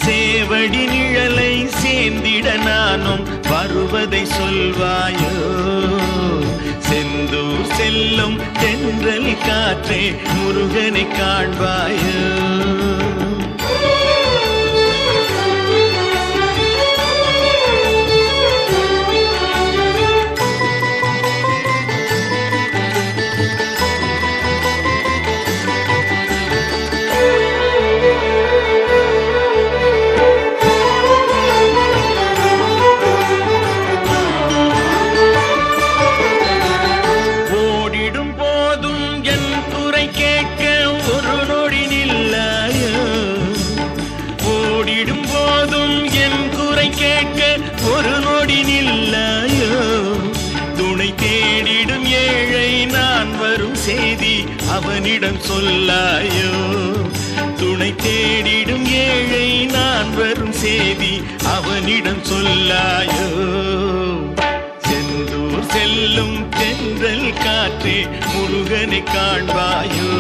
சேவடி நிழலை சேர்ந்திட நானும் வருவதை சொல்வாயோ. செந்தூர் செல்லும் தென்றல் காற்றே முருகனை காண்பாயோ. ஒரு நொடி நில்லாயோ. துணை தேடிடும் ஏழை நான் வரும் செய்தி அவனிடம் சொல்லாயோ. துணை தேடிடும் ஏழை நான் வரும் செய்தி அவனிடம் சொல்லாயோ. செந்தூர் செல்லும் தென்றல் காற்றே முருகனை காண்பாயோ.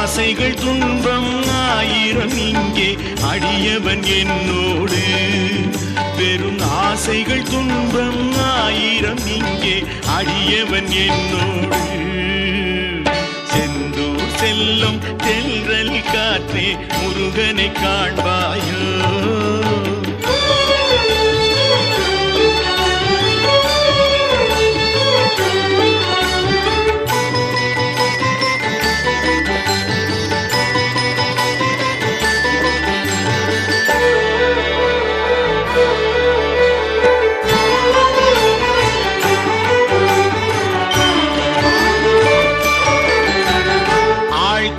ஆசைகள் துன்பம் ஆயிரம் இங்கே அடியவன் என்னோடு. வெறும் ஆசைகள் துன்பம் ஆயிரம் இங்கே அடியவன் என்னோடு. செந்தூர் செல்லும் தென்றல் காற்றே முருகனை காண்பாயோ.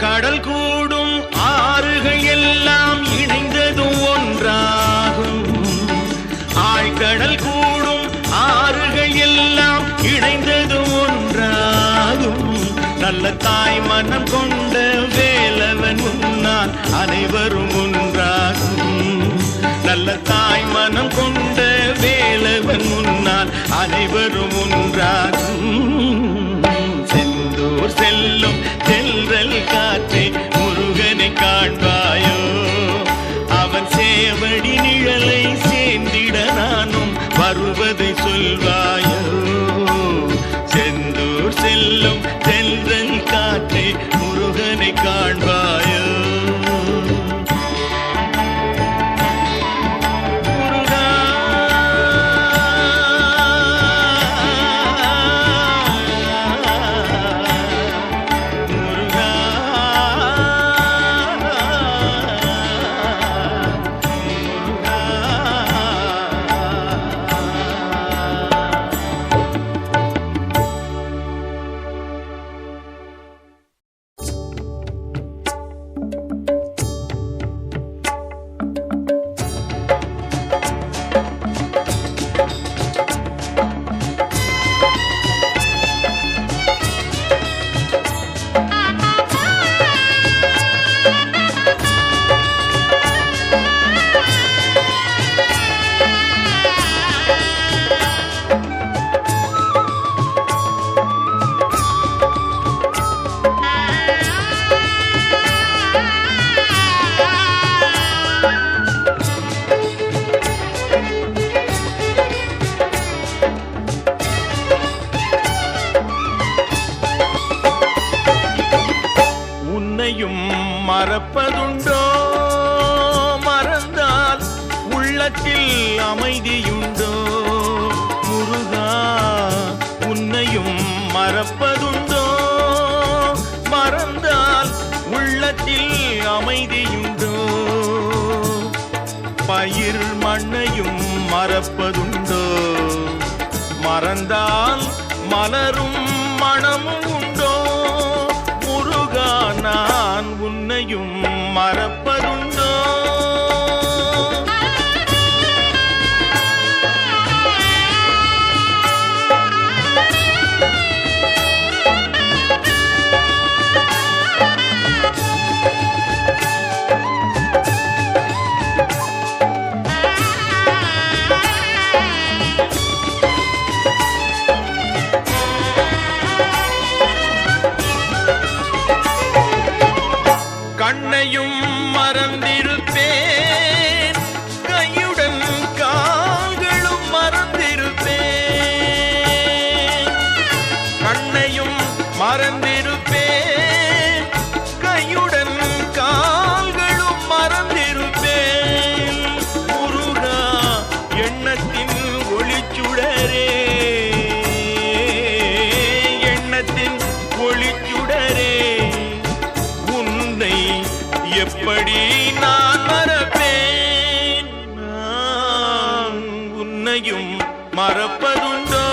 கடல் கூடும் ஆறுகள் எல்லாம் இணைந்ததும் ஒன்றாகும். ஆழ்கடல் கூடும் ஆறுகள் எல்லாம் இணைந்ததும் ஒன்றாகும். நல்ல தாய் மனம் கொண்ட வேலவன் முன்னால் அனைவரும் ஒன்றாகும். நல்ல தாய் மனம் கொண்ட வேலவன் முன்னால் அனைவரும் ஒன்றாகும். செந்தூர் செல்லும் தென்றல் காற்றே முருகனை காண்பாயோ. அவன் சேவடி நிழலை சேர்ந்திட நானும் வருவதை சொல்வாயோ. செந்தூர் செல்லும் தென்றல் காற்றே முருகனை காண்பாயோ. மறப்பதுண்டோ? மறந்தால் உள்ளத்தில் அமைதியுண்டோ? முருகா உன்னையும் மறப்பதுண்டோ? மறந்தால் உள்ளத்தில் அமைதியுண்டோ? பயிர் மண்ணையும் மறப்பதுண்டோ? மறந்தால் மலரும் மணமும் உண்டோ முருகா நான் உன்னையும் மறப்பதுண்டோ கண்ணையும் மறந்திருப்பேன் கையுடன் கால்களும் மறந்திருப்பேன் கண்ணையும் மறந்திருப்பேன் கையுடன் கால்களும் மறந்திருப்பேன் முருகா எண்ணத்தின் ஒளிச்சுடரே எண்ணத்தின் ஒளிச்சுடரே எப்படி நான் மறப்பேன் நான் உன்னையும் மறப்பதுண்டோ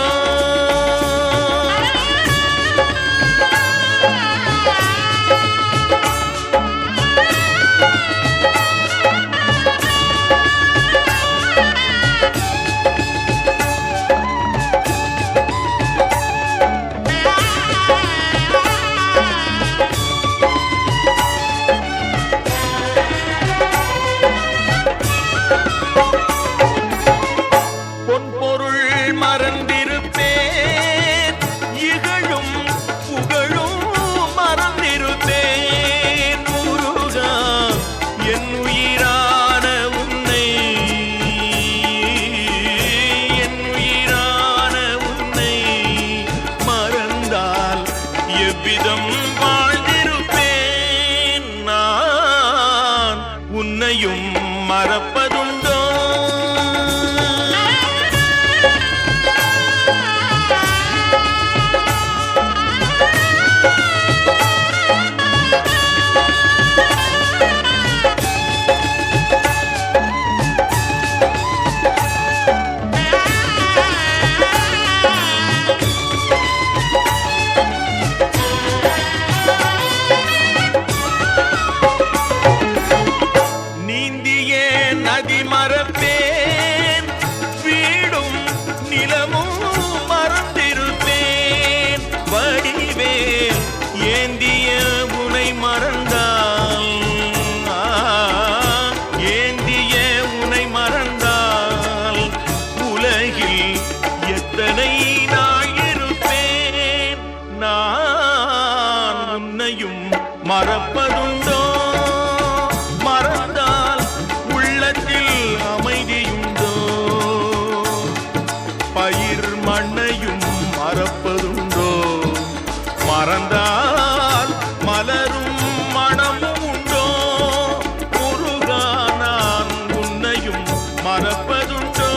மறந்திருப்பேன் இகழும் புகழும் மறந்திருப்பேன் முருகா என் உயிரான உன்னை என் உயிரான உன்னை மறந்தால் எவ்விதம் வாழ்ந்திருப்பேன் நான் உன்னையும் மறப்பதுண்டோ நதி மறப்பேன் வீடும் நிலமும் மறந்திருப்பேன் வடிவேல் ஏந்திய உனை மறந்தால் ஏந்திய உனை மறந்தால் உலகில் எத்தனை நாள் இருப்பேன் நான் உன்னையும் மறப்பதுண்டோ அமைதியுண்டோ பயிர் மண்ணையும் மறப்பதுண்டோ மறந்தால் மலரும் மணமும் உண்டோ முருகா நான் உன்னையும் மறப்பதுண்டோ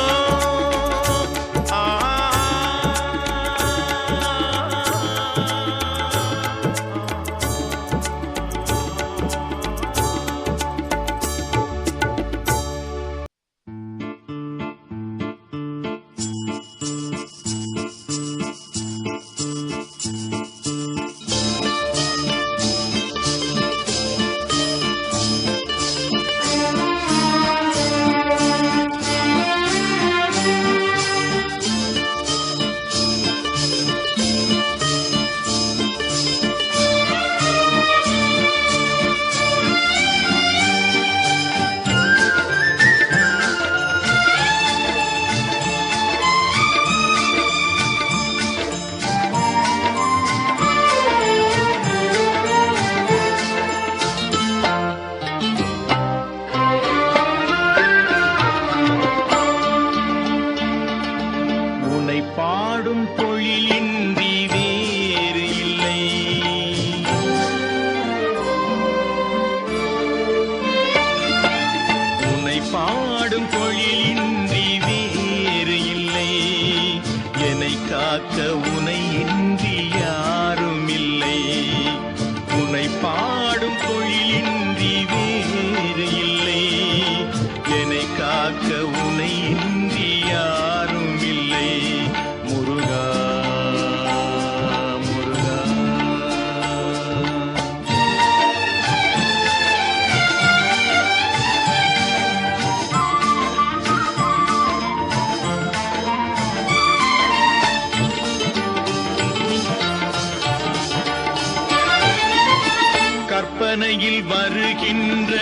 கற்பனையில் வருகின்ற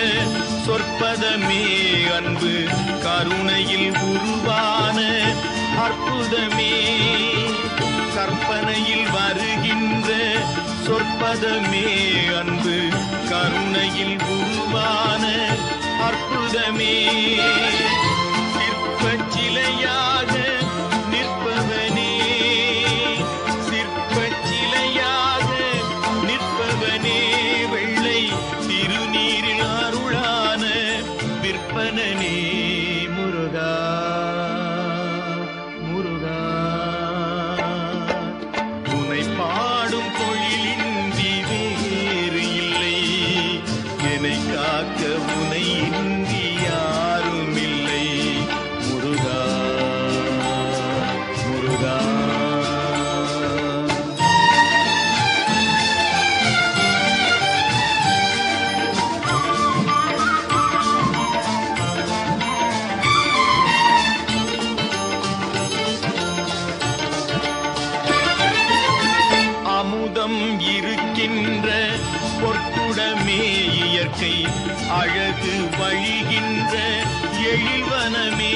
சொற்பதமே அன்பு கருணையில் உருவான அற்புதமே. கற்பனையில் வருகின்ற சொற்பதமே அன்பு கருணையில் உருவான அற்புதமே. சிற்பச் சிலையாக நிற்பவனே, சிற்பச் சிலையாக நிற்பவனே, வெள்ளை திருநீரில் அருளான விற்பனனே முருகா முருகா. உனை பாடும் பொழிலின்றி வேறு இல்லை, என்னை காக்க உனை இன்றி யாரும் இல்லை முருகா முருகா. அமுதம் இருக்கின்ற பொற்குடமே இயற்கை அழகு வழிகின்ற எழில்வனமே.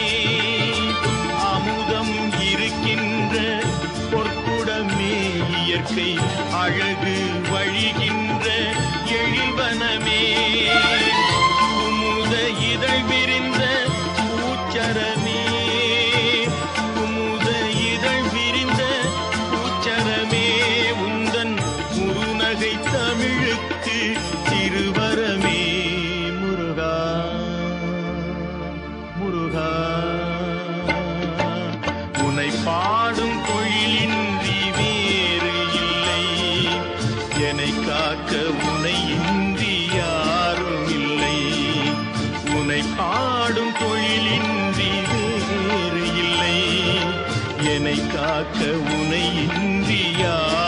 அமுதம் இருக்கின்ற பொற்குடமே இயற்கை அழகு வழிகின்ற எழில்வனமே. குமுத இதழ் விரிந்த பூச்சரமே, குமுத இதழ் விரிந்த பூச்சரமே, உந்தன் முருநகை தமிழுக்கு திருவரமே முருகா முருகா. உனை பாடும் பொழிலின்றி வேறு இல்லை, என்னை காக்க உனை இன்றி யாரும் இல்லை. உனை பாடும் பொழிலின்றி வேறு இல்லை, என்னை காக்க உனை இன்றி யாரும்